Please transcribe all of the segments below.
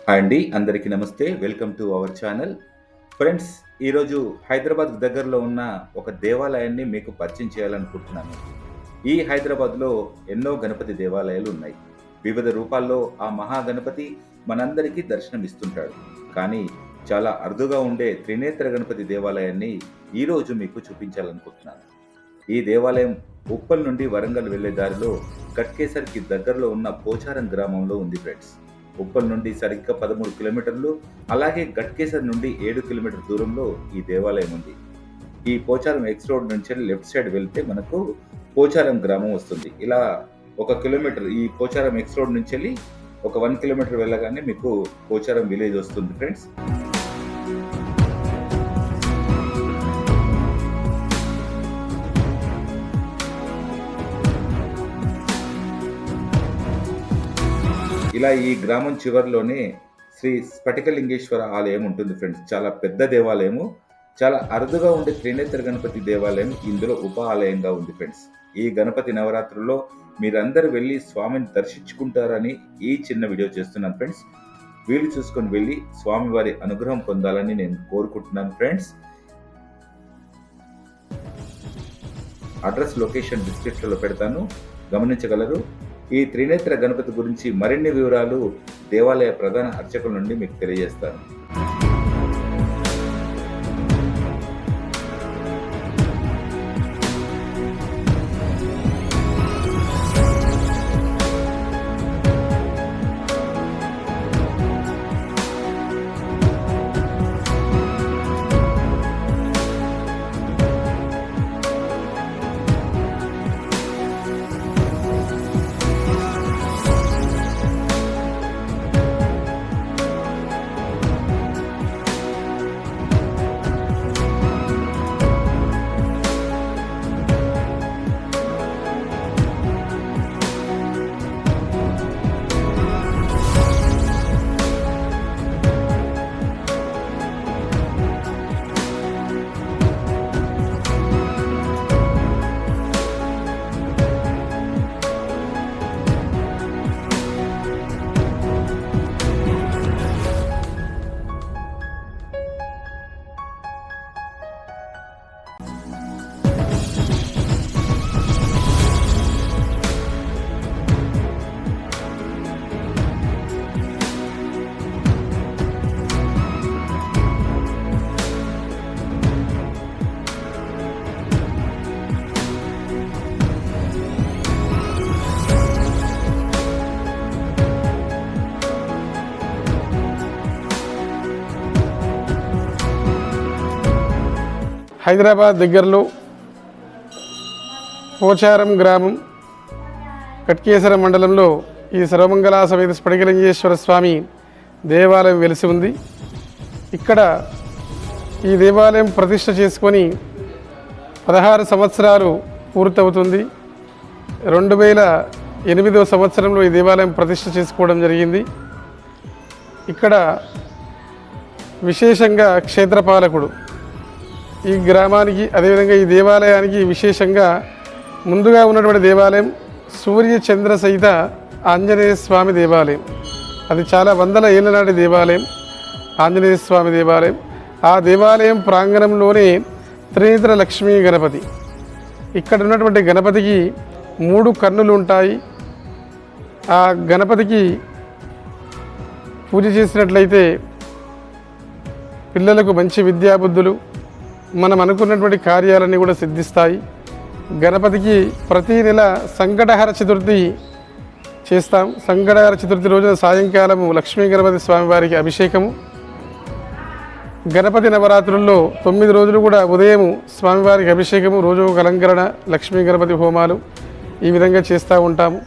Hi అండి, అందరికీ నమస్తే. Welcome to our channel. Friends, ఈరోజు హైదరాబాద్ దగ్గరలో ఉన్న ఒక దేవాలయాన్ని మీకు పరిచయం చేయాలనుకుంటున్నాను. ఈ హైదరాబాద్‌లో ఎన్నో గణపతి దేవాలయాలు ఉన్నాయి. వివిధ రూపాల్లో ఆ మహాగణపతి మనందరికీ దర్శనమిస్తుంటాడు. కానీ చాలా అరుదుగా ఉండే త్రినేత్ర గణపతి దేవాలయాన్ని ఈరోజు మీకు చూపించాలనుకుంటున్నాను. ఈ దేవాలయం ఉప్పల్ నుండి వరంగల్ వెళ్ళే దారిలో గట్కేసర్‌కి దగ్గరలో ఉన్న పోచారం గ్రామంలో ఉంది ఫ్రెండ్స్. ఉప్పల్ నుండి సరిగ్గా 13 కిలోమీటర్లు, అలాగే గట్కేసర్ నుండి 7 కిలోమీటర్ల దూరంలో ఈ దేవాలయం ఉంది. ఈ పోచారం ఎక్స్ రోడ్ నుంచి లెఫ్ట్ సైడ్ వెళ్తే మనకు పోచారం గ్రామం వస్తుంది. ఇలా 1 కిలోమీటర్ ఈ పోచారం ఎక్స్ రోడ్ నుంచెళ్ళి ఒక 1 కిలోమీటర్ వెళ్ళగానే మీకు పోచారం విలేజ్ వస్తుంది ఫ్రెండ్స్. ఇలా ఈ గ్రామం చివరిలోనే శ్రీ స్ఫటికలింగేశ్వర ఆలయం ఉంటుంది ఫ్రెండ్స్. చాలా పెద్ద దేవాలయము. చాలా అరుదుగా ఉండే త్రినేత్ర గణపతి దేవాలయం ఇందులో ఉప ఆలయంగా ఉంది ఫ్రెండ్స్. ఈ గణపతి నవరాత్రుల్లో మీరందరూ వెళ్ళి స్వామిని దర్శించుకుంటారని ఈ చిన్న వీడియో చేస్తున్నాను ఫ్రెండ్స్. వీలు చూసుకొని వెళ్ళి స్వామివారి అనుగ్రహం పొందాలని నేను కోరుకుంటున్నాను ఫ్రెండ్స్. అడ్రస్ లొకేషన్ డిస్క్రిప్షన్లో పెడతాను, గమనించగలరు. ఈ త్రినేత్ర గణపతి గురించి మరిన్ని వివరాలు దేవాలయ ప్రధాన అర్చకుల నుండి మీకు తెలియజేస్తాను. హైదరాబాద్ దగ్గరలో పోచారం గ్రామం కట్కేసర మండలంలో ఈ సర్వమంగళ సమేత స్ఫటికలింగేశ్వర స్వామి దేవాలయం వెలిసి ఉంది. ఇక్కడ ఈ దేవాలయం ప్రతిష్ఠ చేసుకొని 16 సంవత్సరాలు పూర్తవుతుంది. 2008వ సంవత్సరంలో ఈ దేవాలయం ప్రతిష్ఠ చేసుకోవడం జరిగింది. ఇక్కడ విశేషంగా క్షేత్రపాలకుడు ఈ గ్రామానికి, అదేవిధంగా ఈ దేవాలయానికి విశేషంగా ముందుగా ఉన్నటువంటి దేవాలయం సూర్య చంద్ర సహిత ఆంజనేయ స్వామి దేవాలయం. అది చాలా వందల ఏళ్ళ నాటి దేవాలయం, ఆంజనేయ స్వామి దేవాలయం. ఆ దేవాలయం ప్రాంగణంలోనే త్రినేత్ర లక్ష్మీ గణపతి. ఇక్కడ ఉన్నటువంటి గణపతికి 3 కన్నులు ఉంటాయి. ఆ గణపతికి పూజ చేసినట్లయితే పిల్లలకు మంచి విద్యాబుద్ధులు, మనం అనుకున్నటువంటి కార్యాలన్నీ కూడా సిద్ధిస్తాయి. గణపతికి ప్రతీ నెల సంకటహర చతుర్థి చేస్తాం. సంకటహర చతుర్థి రోజున సాయంకాలము లక్ష్మీ గణపతి స్వామివారికి అభిషేకము. గణపతి నవరాత్రుల్లో 9 రోజులు కూడా ఉదయం స్వామివారికి అభిషేకము, రోజు ఒక అలంకరణ, లక్ష్మీ గణపతి హోమాలు ఈ విధంగా చేస్తూ ఉంటాము.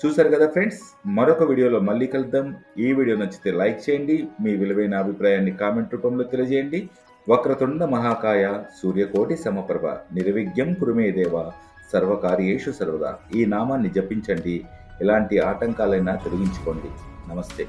చూసారు కదా ఫ్రెండ్స్, మరొక వీడియోలో మళ్ళీ కలుద్దాం. ఈ వీడియో నచ్చితే లైక్ చేయండి, మీ విలువైన అభిప్రాయాన్ని కామెంట్ రూపంలో తెలియజేయండి. వక్రతుండ మహాకాయ సూర్యకోటి సమప్రభ నిర్విఘ్నం కురు మే దేవ సర్వకార్యేషు సర్వదా. ఈ నామాన్ని జపించండి, ఎలాంటి ఆటంకాలైనా తొలగించుకోండి. నమస్తే.